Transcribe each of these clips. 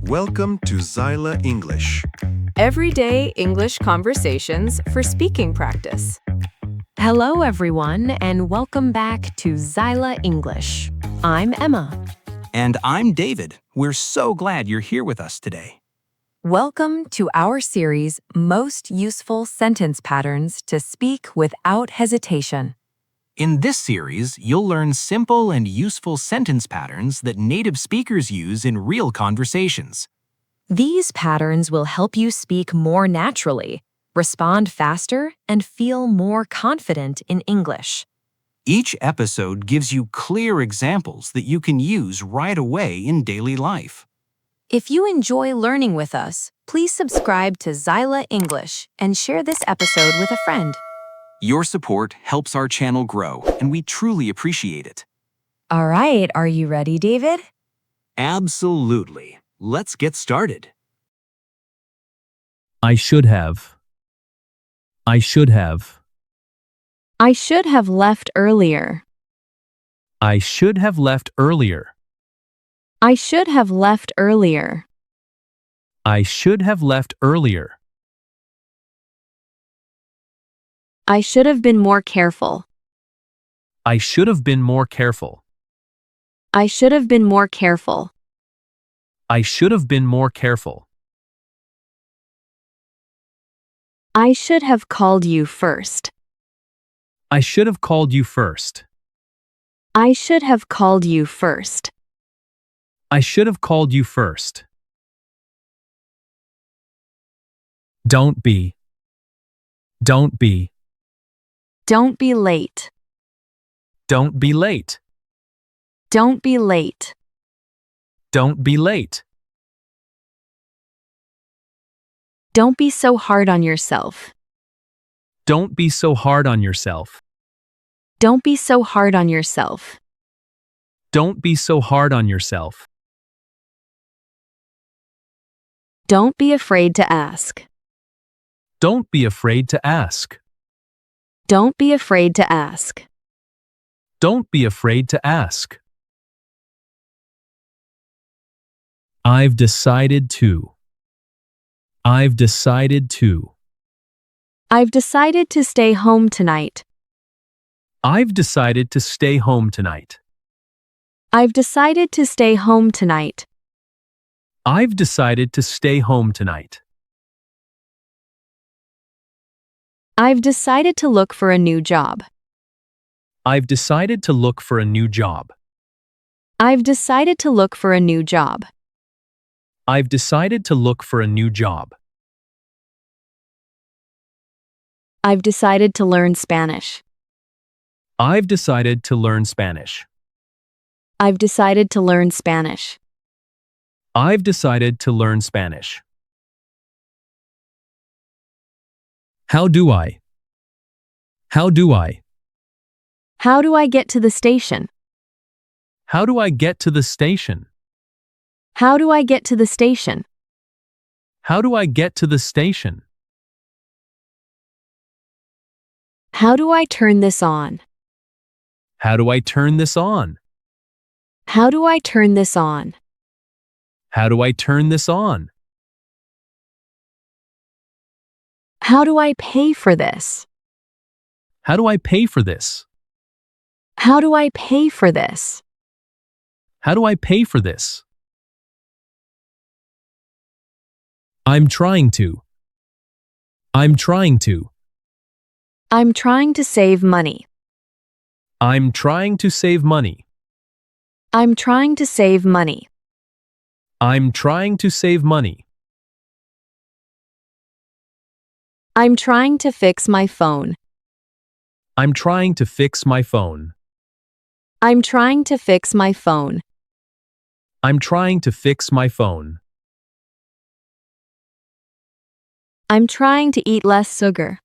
Welcome to Zyla English. Everyday English conversations for speaking practice. Hello, everyone, and welcome back to Zyla English. I'm Emma. And I'm David. We're so glad you're here with us today. Welcome to our series, Most Useful Sentence Patterns to Speak Without Hesitation. In this series, you'll learn simple and useful sentence patterns that native speakers use in real conversations. These patterns will help you speak more naturally, respond faster, and feel more confident in English. Each episode gives you clear examples that you can use right away in daily life. If you enjoy learning with us, please subscribe to Zyla English and share this episode with a friend. Your support helps our channel grow, and we truly appreciate it. All right, are you ready, David? Absolutely. Let's get started. I should have. I should have. I should have left earlier. I should have left earlier. I should have left earlier. I should have left earlier. I should have been more careful. I should have been more careful. I should have been more careful. I should have been more careful. I should have called you first. I should have called you first. I should have called you first. I should have called you first. Don't be. Don't be. Don't be late. Don't be late. Don't be late. Don't be late. Don't be so hard on yourself. Don't be so hard on yourself. Don't be so hard on yourself. Don't be so hard on yourself. Don't be afraid to ask. Don't be afraid to ask. Don't be afraid to ask. Don't be afraid to ask. I've decided to. I've decided to. I've decided to stay home tonight. I've decided to stay home tonight. I've decided to stay home tonight. I've decided to stay home tonight. I've decided to look for a new job. I've decided to look for a new job. I've decided to look for a new job. I've decided to look for a new job. I've decided to learn Spanish. I've decided to learn Spanish. I've decided to learn Spanish. I've decided to learn Spanish. How do I? How do I? How do I get to the station? How do I get to the station? How do I get to the station? How do I get to the station? How do I turn this on? How do I turn this on? How do I turn this on? How do I turn this on? How do I pay for this? How do I pay for this? How do I pay for this? How do I pay for this? I'm trying to. I'm trying to. I'm trying to save money. I'm trying to save money. I'm trying to save money. I'm trying to save money. I'm trying to fix my phone. I'm trying to fix my phone. I'm trying to fix my phone. I'm trying to fix my phone. I'm trying to eat less sugar.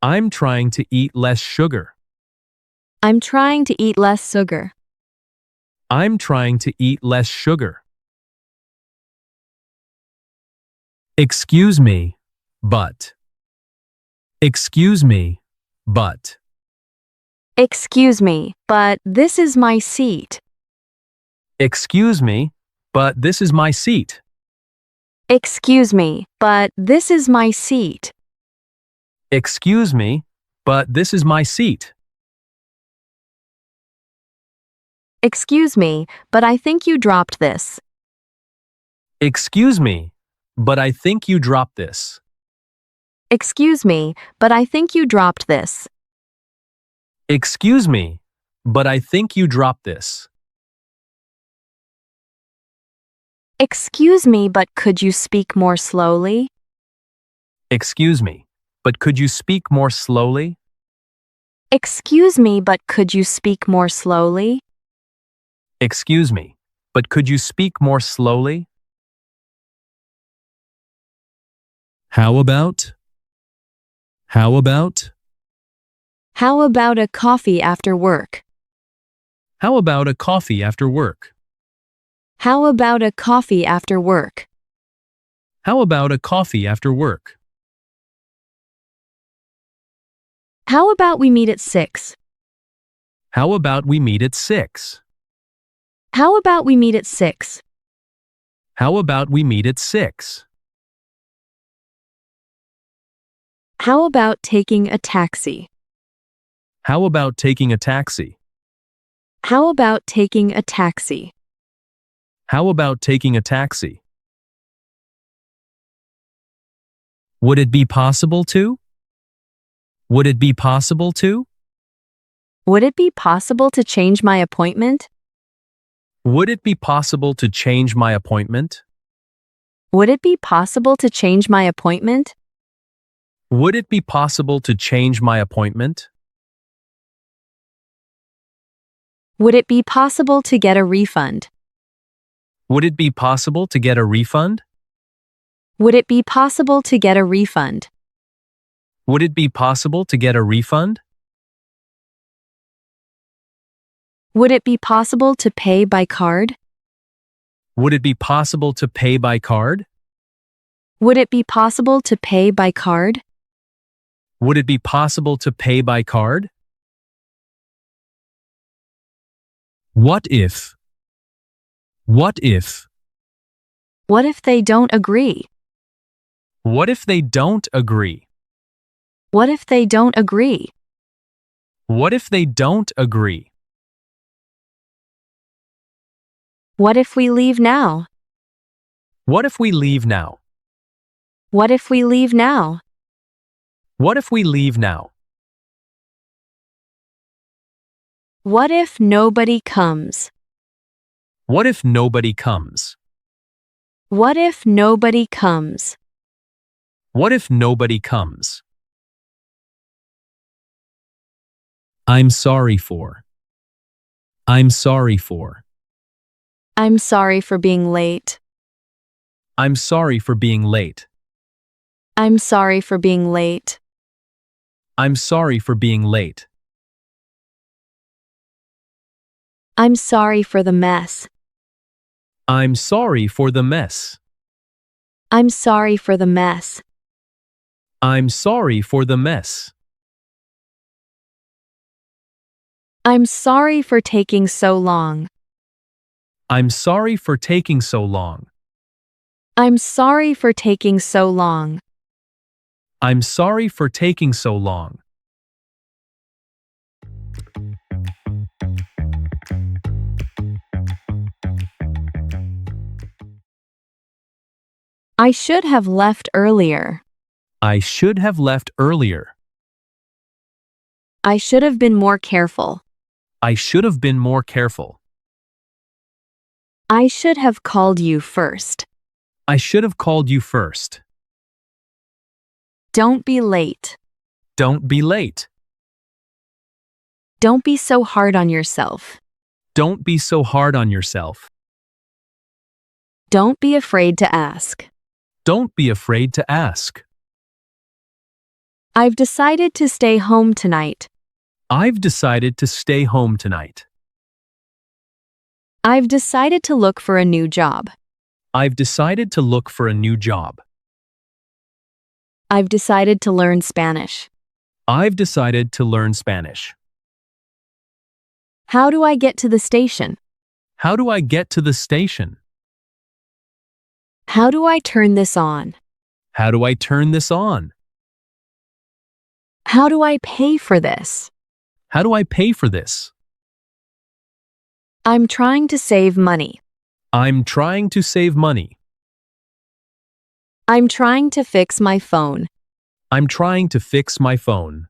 I'm trying to eat less sugar. I'm trying to eat less sugar. I'm trying to eat less sugar. Excuse me, but. Excuse me, but. Excuse me, but this is my seat. Excuse me, but this is my seat. Excuse me, but this is my seat. Excuse me, but this is my seat. Excuse me, but I think you dropped this. Excuse me, but I think you dropped this. Excuse me, but I think you dropped this. Excuse me, but I think you dropped this. Excuse me, but could you speak more slowly? Excuse me, but could you speak more slowly? Excuse me, but could you speak more slowly? Excuse me, but could you speak more slowly? How about? How about? How about a coffee after work? How about a coffee after work? How about a coffee after work? How about a coffee after work? How about we meet at 6? How about we meet at 6? How about we meet at 6? How about we meet at 6? How about taking a taxi? How about taking a taxi? How about taking a taxi? How about taking a taxi? Would it be possible to? Would it be possible to? Would it be possible to change my appointment? Would it be possible to change my appointment? Would it be possible to change my appointment? Would it be possible to change my appointment? Would it be possible to get a refund? Would it be possible to get a refund? Would it be possible to get a refund? Would it be possible to get a refund? Would it be possible to pay by card? Would it be possible to pay by card? Would it be possible to pay by card? Would it be possible to pay by card? What if? What if? What if they don't agree? What if they don't agree? What if they don't agree? What if they don't agree? What if we leave now? What if we leave now? What if we leave now? What if we leave now? What if nobody comes? What if nobody comes? What if nobody comes? What if nobody comes? I'm sorry for. I'm sorry for. I'm sorry for being late. I'm sorry for being late. I'm sorry for being late. I'm sorry for being late. I'm sorry for the mess. I'm sorry for the mess. I'm sorry for the mess. I'm sorry for the mess. I'm sorry for taking so long. I'm sorry for taking so long. I'm sorry for taking so long. I'm sorry for taking so long. I should have left earlier. I should have left earlier. I should have been more careful. I should have been more careful. I should have called you first. I should have called you first. Don't be late. Don't be late. Don't be so hard on yourself. Don't be so hard on yourself. Don't be afraid to ask. Don't be afraid to ask. I've decided to stay home tonight. I've decided to stay home tonight. I've decided to look for a new job. I've decided to look for a new job. I've decided to learn Spanish. I've decided to learn Spanish. How do I get to the station? How do I get to the station? How do I turn this on? How do I turn this on? How do I pay for this? How do I pay for this? I'm trying to save money. I'm trying to save money. I'm trying to fix my phone. I'm trying to fix my phone.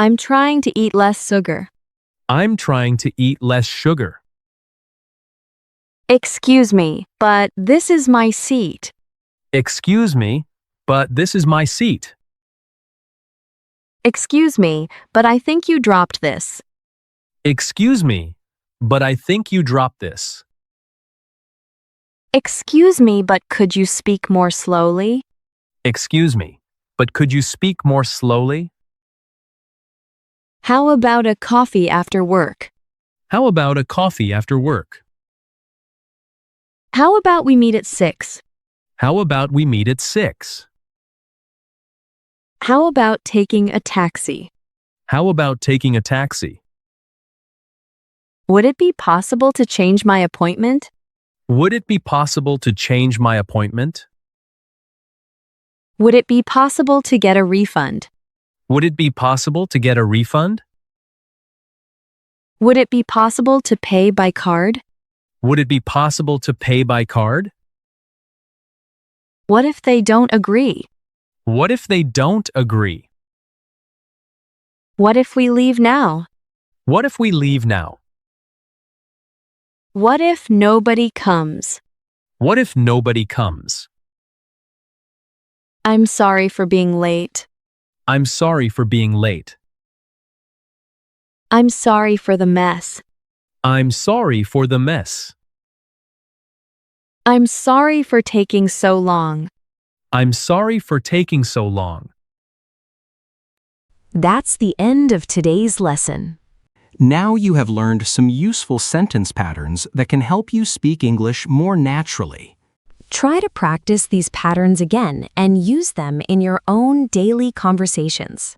I'm trying to eat less sugar. I'm trying to eat less sugar. Excuse me, but this is my seat. Excuse me, but this is my seat. Excuse me, but I think you dropped this. Excuse me, but I think you dropped this. Excuse me, but could you speak more slowly? Excuse me, but could you speak more slowly? How about a coffee after work? How about a coffee after work? How about we meet at 6? How about we meet at 6? How about taking a taxi? How about taking a taxi? Would it be possible to change my appointment? Would it be possible to change my appointment? Would it be possible to get a refund? Would it be possible to get a refund? Would it be possible to pay by card? Would it be possible to pay by card? What if they don't agree? What if they don't agree? What if we leave now? What if we leave now? What if nobody comes? What if nobody comes? I'm sorry for being late. I'm sorry for being late. I'm sorry for the mess. I'm sorry for the mess. I'm sorry for taking so long. I'm sorry for taking so long. That's the end of today's lesson. Now you have learned some useful sentence patterns that can help you speak English more naturally. Try to practice these patterns again and use them in your own daily conversations.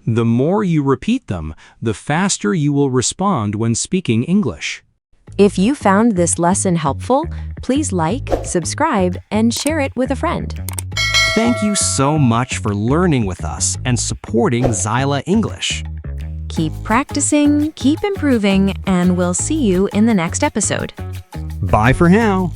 The more you repeat them, the faster you will respond when speaking English. If you found this lesson helpful, please like, subscribe, and share it with a friend. Thank you so much for learning with us and supporting Zyla English. Keep practicing, keep improving, and we'll see you in the next episode. Bye for now.